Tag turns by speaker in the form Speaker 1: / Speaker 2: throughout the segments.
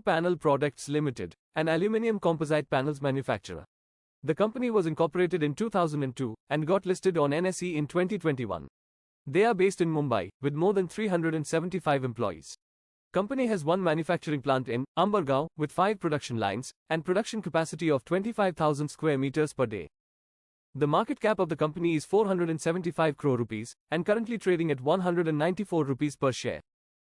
Speaker 1: Panel Products Ltd, an aluminium composite panels manufacturer. The company was incorporated in 2002 and got listed on NSE in 2021. They are based in Mumbai, with more than 375 employees. Company has one manufacturing plant in Umbergaon with 5 production lines and production capacity of 25,000 square meters per day. The market cap of the company is 475 crore rupees and currently trading at 194 rupees per share.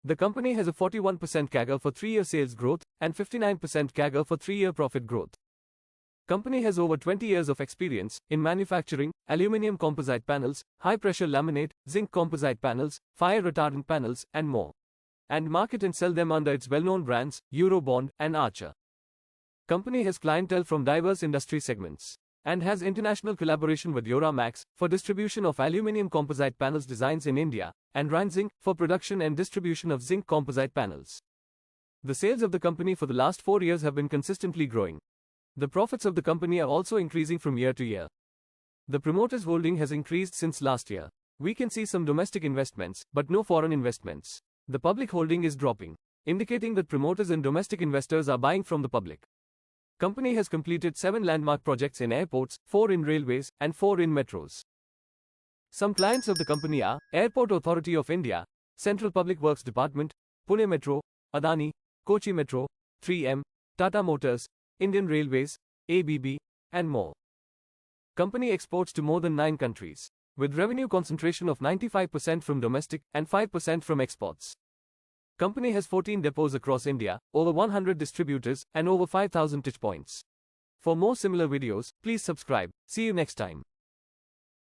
Speaker 1: The company has a 41% CAGR for 3-year sales growth and 59% CAGR for 3-year profit growth. Company has over 20 years of experience in manufacturing aluminium composite panels, high-pressure laminate, zinc composite panels, fire retardant panels, and more, and market and sell them under its well-known brands, EUROBOND and Archer. Company has clientele from diverse industry segments and has international collaboration with EUROMAX for distribution of aluminium composite panels designs in India, and Zinc for production and distribution of zinc composite panels. The sales of the company for the last 4 years have been consistently growing. The profits of the company are also increasing from year to year. The promoters' holding has increased since last year. We can see some domestic investments, but no foreign investments. The public holding is dropping, indicating that promoters and domestic investors are buying from the public. Company has completed 7 landmark projects in airports, 4 in railways, and 4 in metros. Some clients of the company are Airport Authority of India, Central Public Works Department, Pune Metro, Adani, Kochi Metro, 3M, Tata Motors, Indian Railways, ABB, and more. Company exports to more than 9 countries, with revenue concentration of 95% from domestic and 5% from exports. Company has 14 depots across India, over 100 distributors, and over 5,000 touch points. For more similar videos, please subscribe. See you next time.